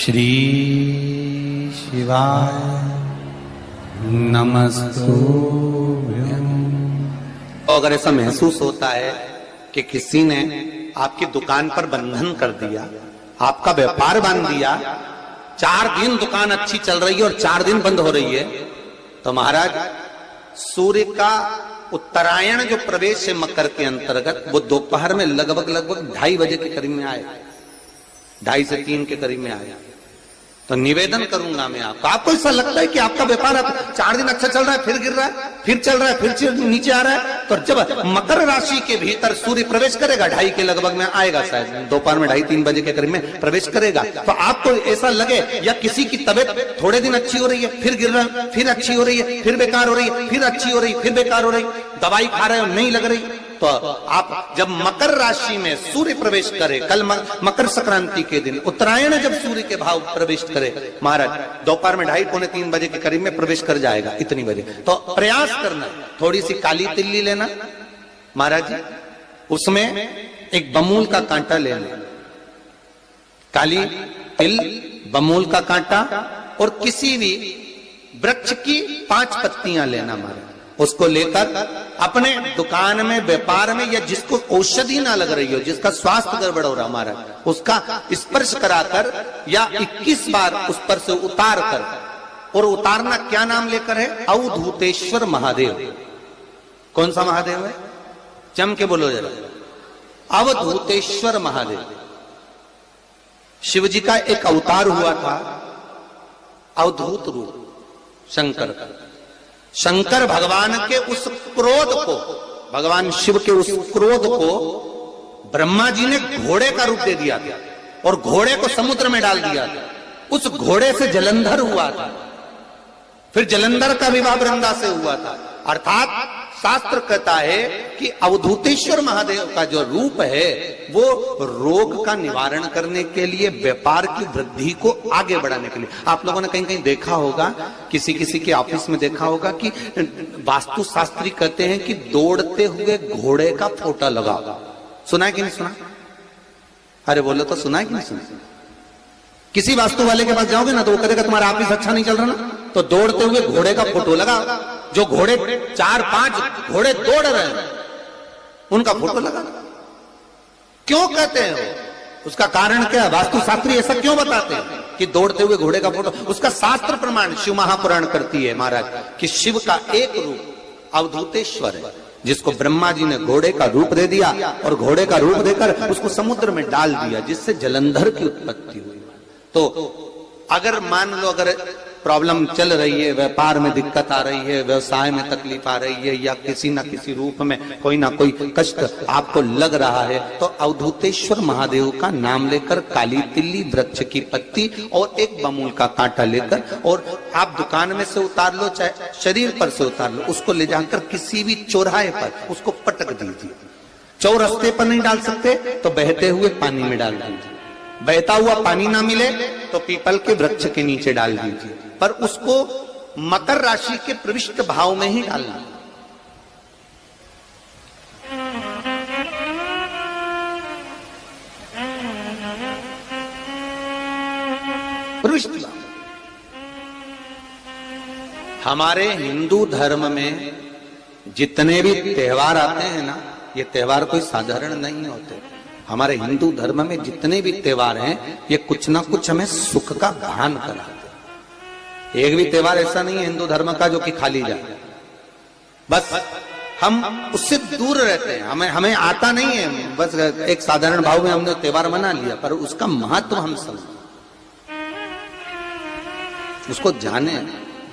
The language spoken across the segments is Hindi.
श्री शिवाय नमस्तुभ्यं। अगर ऐसा महसूस होता है कि किसी ने आपकी दुकान पर बंधन कर दिया, आपका व्यापार बांध दिया, 4 दिन दुकान अच्छी चल रही है और 4 दिन बंद हो रही है, तो महाराज सूर्य का उत्तरायण जो प्रवेश है मकर के अंतर्गत, वो दोपहर में लगभग 2:30 बजे के करीब में आए, 2:30 से 3 के करीब में आया। तो निवेदन करूंगा मैं आपको ऐसा लगता है कि आपका व्यापार 4 दिन अच्छा चल रहा है, फिर गिर रहा है, फिर चल रहा है, फिर नीचे आ रहा है, तो जब मकर राशि के भीतर सूर्य प्रवेश करेगा, 2:30 के लगभग में आएगा, शायद दोपहर में 2:30-3 बजे के करीब में प्रवेश करेगा, तो आपको ऐसा लगे या किसी की तबीयत थोड़े दिन अच्छी हो रही है, फिर गिर रहा है, फिर अच्छी हो रही है, फिर बेकार हो रही है, फिर अच्छी हो रही है, फिर बेकार हो रही, दवाई खा रहे हो नहीं लग रही, तो आप जब मकर राशि में सूर्य प्रवेश करे, कल मकर संक्रांति के दिन उत्तरायण जब सूर्य के भाव प्रवेश करे महाराज, दोपहर में 2:30-3 बजे के करीब में प्रवेश कर जाएगा, इतनी बजे, तो प्रयास करना थोड़ी सी काली तिल्ली लेना महाराज जी, उसमें एक बमूल का कांटा लेना, काली तिल, बमूल का कांटा और किसी भी वृक्ष की 5 पत्तियां लेना महाराज, उसको लेकर अपने दुकान में, व्यापार में, या जिसको औषधि ना लग रही हो, जिसका स्वास्थ्य गड़बड़ हो रहा हमारा, उसका स्पर्श कराकर या 21 बार उस पर से उतार कर, और उतारना क्या नाम लेकर है? अवधूतेश्वर महादेव। कौन सा महादेव है? जम के बोलो जरा, अवधूतेश्वर महादेव। शिव जी का एक अवतार हुआ था, अवधूत रूप शंकर का। शंकर भगवान के उस क्रोध को, भगवान शिव के उस क्रोध को ब्रह्मा जी ने घोड़े का रूप दे दिया था और घोड़े को समुद्र में डाल दिया था। उस घोड़े से जलंधर हुआ था, फिर जलंधर का विवाह वृंदा से हुआ था। अर्थात शास्त्र कहता है कि अवधूतेश्वर महादेव का जो रूप है वो रोग का निवारण करने के लिए, व्यापार की वृद्धि को आगे बढ़ाने के लिए। आप लोगों ने कहीं कहीं देखा होगा, किसी किसी के ऑफिस में देखा होगा कि वास्तु शास्त्री कहते हैं कि दौड़ते हुए घोड़े का फोटो लगाओ। सुना है कि नहीं सुना? अरे बोलो तो, सुना है कि नहीं सुना? किसी वास्तु वाले के पास जाओगे ना तो वो कहेगा तुम्हारा ऑफिस अच्छा नहीं चल रहा ना, तो दौड़ते हुए घोड़े का फोटो लगाओ। जो घोड़े 4-5 घोड़े दौड़ रहे हैं उनका फोटो लगा। क्यों कहते हैं वो? उसका कारण क्या? वास्तु शास्त्री ऐसा क्यों बताते हैं कि दौड़ते हुए घोड़े का फोटो? उसका शास्त्र प्रमाण शिव महापुराण करती है महाराज कि शिव का एक रूप अवधूतेश्वर है, जिसको ब्रह्मा जी ने घोड़े का रूप दे दिया और घोड़े का रूप देकर उसको समुद्र में डाल दिया, जिससे जलंधर की उत्पत्ति हुई। तो अगर मान लो, अगर प्रॉब्लम चल रही है, व्यापार में दिक्कत आ रही है, व्यवसाय में तकलीफ आ रही है, या किसी ना किसी रूप में कोई ना कोई कष्ट आपको लग रहा है, तो अवधूतेश्वर महादेव का नाम लेकर काली तिल्ली, वृक्ष की पत्ती और एक बमूल का कांटा लेकर, और आप दुकान में से उतार लो, चाहे शरीर पर से उतार लो, उसको ले जाकर किसी भी चौराहे पर उसको पटक दीजिए। चौरस्ते पर नहीं डाल सकते तो बहते हुए पानी में डाल दीजिए। बहता हुआ पानी ना मिले तो पीपल के वृक्ष के नीचे डाल दीजिए, पर उसको मकर राशि के प्रविष्ट भाव में ही डालना। प्रविष्ट भाव। हमारे हिंदू धर्म में जितने भी त्योहार आते हैं ना, ये त्योहार कोई साधारण नहीं होते। हमारे हिंदू धर्म में जितने भी त्योहार हैं, ये कुछ ना कुछ हमें सुख का भान कराते। एक भी त्योहार ऐसा नहीं है हिंदू धर्म का जो कि खाली जाए, बस हम उससे दूर रहते हैं, हमें आता नहीं है, बस एक साधारण भाव में हमने त्योहार मना लिया, पर उसका महत्व हम समझें, उसको जाने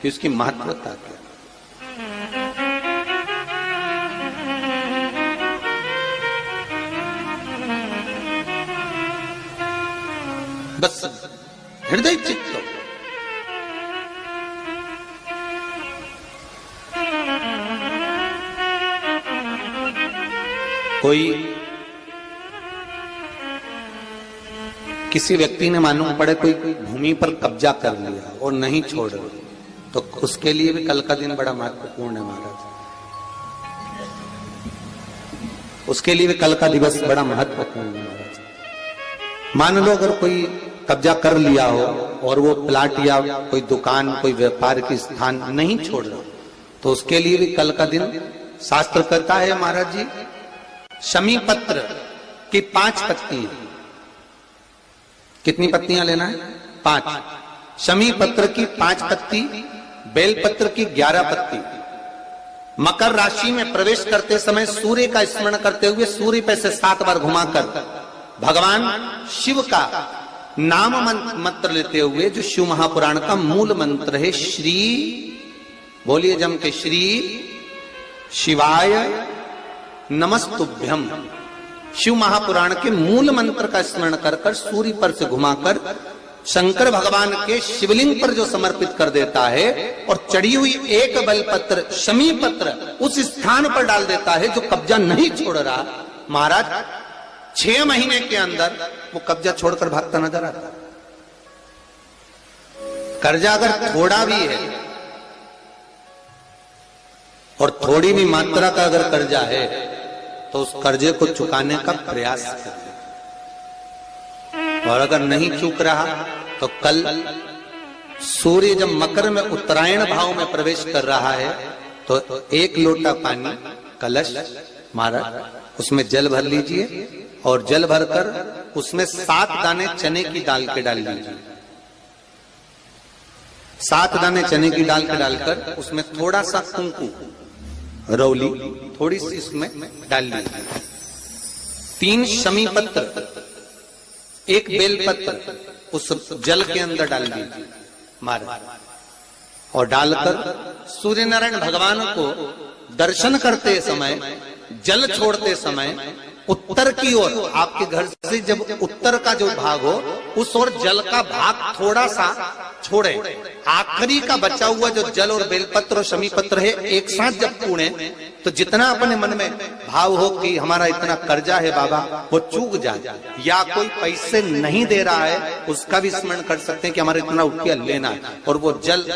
कि उसकी महत्वता क्या। बस हृदय चित्त कोई किसी व्यक्ति ने मालूम पड़े कोई भूमि पर कब्जा कर लिया और नहीं छोड़ रहे, तो उसके लिए भी कल का दिन बड़ा महत्वपूर्ण है महाराज। उसके लिए भी कल का दिवस बड़ा महत्वपूर्ण है महाराज। मान लो अगर कोई कब्जा कर लिया हो और वो प्लाट या कोई दुकान कोई व्यापार की स्थान नहीं छोड़ रहा, तो उसके लिए भी कल का दिन शास्त्र कहता है महाराज जी, शमी पत्र की 5 पत्तियां, कितनी पत्तियां लेना है? 5। शमी पत्र की 5 पत्ती, बेलपत्र की 11 पत्ती। मकर राशि में प्रवेश करते समय सूर्य का स्मरण करते हुए सूर्य पे से 7 बार घुमाकर भगवान शिव का नाम मंत्र लेते हुए, जो शिव महापुराण का मूल मंत्र है, श्री, बोलिए जम के, श्री शिवाय नमस्तुभ्यम, शिव महापुराण के मूल मंत्र का स्मरण कर कर सूर्य पर से घुमाकर शंकर भगवान के शिवलिंग पर जो समर्पित कर देता है और चढ़ी हुई एक बेलपत्र शमी पत्र उस स्थान पर डाल देता है जो कब्जा नहीं छोड़ रहा, महाराज 6 महीने के अंदर वो कब्जा छोड़कर भागता नजर आता। कर्जा अगर थोड़ा भी है और थोड़ी भी मात्रा का अगर कर्जा है तो उस कर्जे को चुकाने का प्रयास करें, और अगर नहीं चूक रहा तो कल सूर्य जब मकर में उत्तरायण भाव में प्रवेश कर रहा है तो 1 लोटा पानी कलश महाराज उसमें जल भर लीजिए और जल भरकर उसमें 7 दाने चने की दाल के डाल लीजिए। 7 दाने चने की दाल के डालकर उसमें थोड़ा सा कुंकू रौली थोड़ी सी इसमें डाल लीजिए। 3 शमी पत्र, 1 बेलपत्र उस जल के अंदर डाल दीजिए महाराज, और डालकर सूर्य नारायण भगवान को दर्शन करते समय, जल छोड़ते समय उत्तर की ओर, आपके घर से जब उत्तर का जो भाग हो उस ओर जल का भाग थोड़ा सा छोड़े। आखिरी का बचा हुआ जो जल और बेलपत्र और शमी पत्र है एक साथ जब पूणे तो जितना अपने मन में भाव हो कि हमारा इतना कर्जा है बाबा वो चूक जाए, या कोई पैसे नहीं दे रहा है उसका भी स्मरण कर सकते हैं कि हमारा इतना रुपया लेना है, और वो जल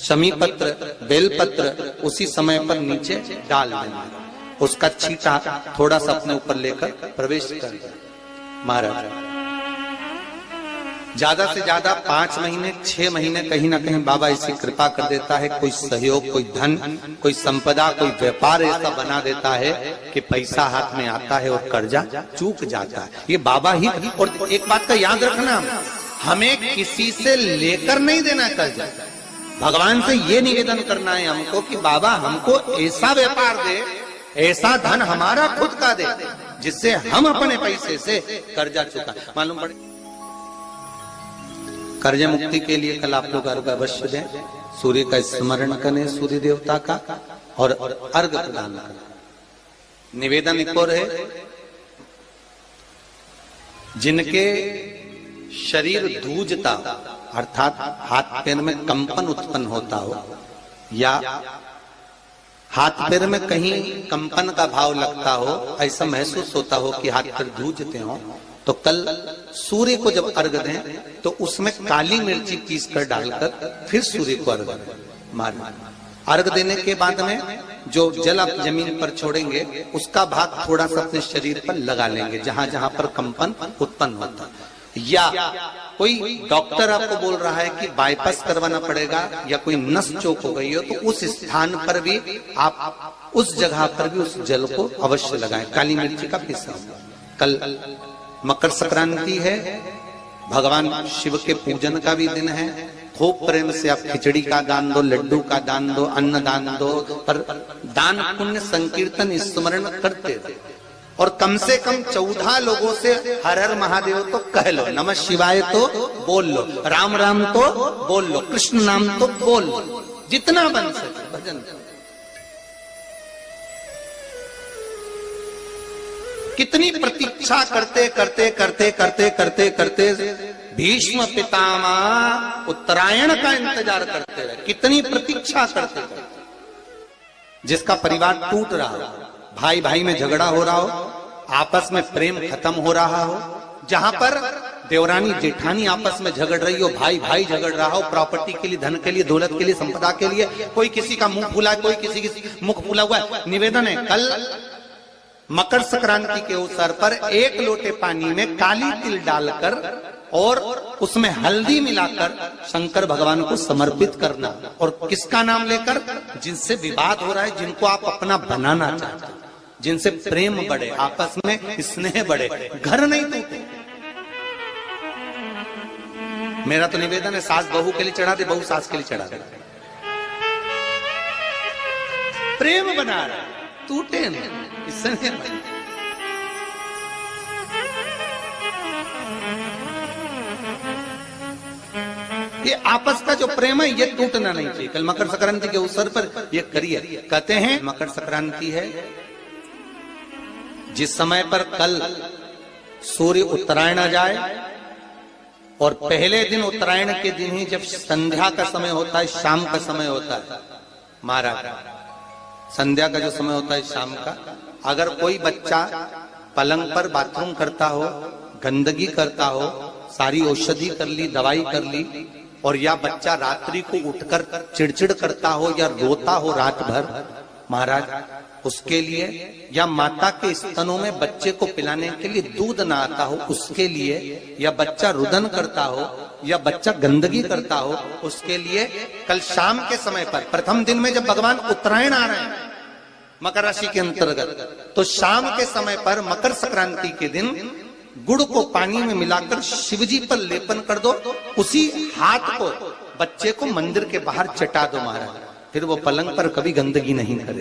शमी पत्र बेलपत्र उसी समय पर नीचे डाल देना, उसका छींटा थोड़ा सा अपने ऊपर लेकर प्रवेश कर महाराज। ज्यादा से ज्यादा 5 महीने 6 महीने कहीं ना कहीं बाबा ऐसी कृपा कर देता है, कोई सहयोग, कोई धन, कोई संपदा, कोई व्यापार ऐसा बना देता है कि पैसा हाथ में आता है और कर्जा चूक जाता है। ये बाबा ही। और एक बात का याद रखना, हमें किसी से लेकर नहीं देना कर्जा, भगवान से ये निवेदन करना है हमको कि बाबा हमको ऐसा व्यापार दे, ऐसा धन हमारा खुद का दे जिससे हम अपने पैसे से कर्जा चुका। मालूम पड़े कर्ज मुक्ति के लिए कल आप लोग अर्घ अवश्य दें, सूर्य का स्मरण करें, सूर्य देवता का, और अर्घ प्रदान करें। निवेदन एक और है, जिनके शरीर धूजता अर्थात हाथ पैर में कंपन उत्पन्न होता हो, या हाथ पैर में कहीं कंपन का भाव लगता हो, ऐसा महसूस होता हो कि हाथ पैर धूजते हो, तो कल सूर्य को जब अर्घ दें तो उसमें काली मिर्ची पीस कर डालकर फिर सूर्य को अर्घ मारें। अर्घ देने के बाद में जो जल आप जमीन पर छोड़ेंगे उसका भाग थोड़ा सा अपने शरीर पर लगा लेंगे जहां जहां पर कंपन उत्पन्न होता है। या कोई डॉक्टर आपको बोल रहा है कि बाईपास करवाना पड़ेगा या कोई नस चोक हो गई हो, तो उस स्थान पर भी आप उस जगह पर भी उस जल को अवश्य लगाएं, काली मिर्ची का पीसा। कल मकर संक्रांति है, भगवान शिव के पूजन का भी दिन है। खूब प्रेम से आप खिचड़ी का दान दो, लड्डू का दान दो, अन्न दान दो, पर दान पुण्य संकीर्तन स्मरण करते थे। और कम से कम 14 लोगों से हर हर महादेव तो कह लो, नमः शिवाय तो बोल लो, राम राम तो बोल लो, कृष्ण नाम तो बोल लो, जितना बन सके भजन। कितनी प्रतीक्षा करते करते करते करते करते करते भीष्म पितामह उत्तरायण का इंतजार करते रहे, कितनी प्रतीक्षा करते करते। जिसका परिवार टूट रहा हो, भाई भाई में झगड़ा हो रहा हो, आपस में प्रेम खत्म हो रहा हो, जहां पर देवरानी जेठानी आपस में झगड़ रही हो, भाई भाई झगड़ रहा हो, प्रॉपर्टी के लिए, धन के लिए, दौलत के लिए, संपदा के लिए, कोई किसी का मुंह फूला है, कोई किसी की मुख फूला हुआ है। निवेदन है, कल मकर संक्रांति के अवसर पर 1 लोटे पानी में काली तिल डालकर और उसमें हल्दी मिलाकर शंकर भगवान को समर्पित करना। और किसका नाम लेकर? जिनसे विवाद हो रहा है, जिनको आप अपना बनाना चाहते हो, जिनसे प्रेम बढ़े, आपस में स्नेह बढ़े, घर नहीं टूटे। मेरा तो निवेदन है, सास बहू के लिए चढ़ा दे, बहू सास के लिए चढ़ा दे, प्रेम बना रहा, टूटे नहीं, इससे नहीं बने। ये आपस का जो प्रेम है ये टूटना नहीं चाहिए। कल मकर संक्रांति के अवसर पर ये करिए। कहते हैं मकर संक्रांति है जिस समय पर कल सूर्य उत्तरायण आ जाए, और पहले दिन उत्तरायण के दिन ही जब संध्या का समय होता है, शाम का समय होता है, महाराज संध्या का जो समय होता है शाम का, अगर कोई बच्चा पलंग पर बाथरूम करता हो, गंदगी करता हो, सारी औषधि कर ली, दवाई कर ली, और या बच्चा रात्रि को उठकर चिड़चिड़ करता हो या रोता हो रात भर, महाराज उसके लिए, या माता के स्तनों में बच्चे को पिलाने के लिए दूध ना आता हो उसके लिए, या बच्चा रुदन करता हो, या बच्चा गंदगी करता हो, उसके लिए कल शाम के समय पर, प्रथम दिन में जब भगवान उत्तरायण आ रहे हैं मकर राशि के अंतर्गत, तो शाम के समय पर मकर संक्रांति के दिन गुड़ को पानी में मिलाकर शिवजी पर लेपन कर दो, उसी हाथ को बच्चे को मंदिर के बाहर चटा दो महाराज, फिर वो पलंग पर कभी गंदगी नहीं करे।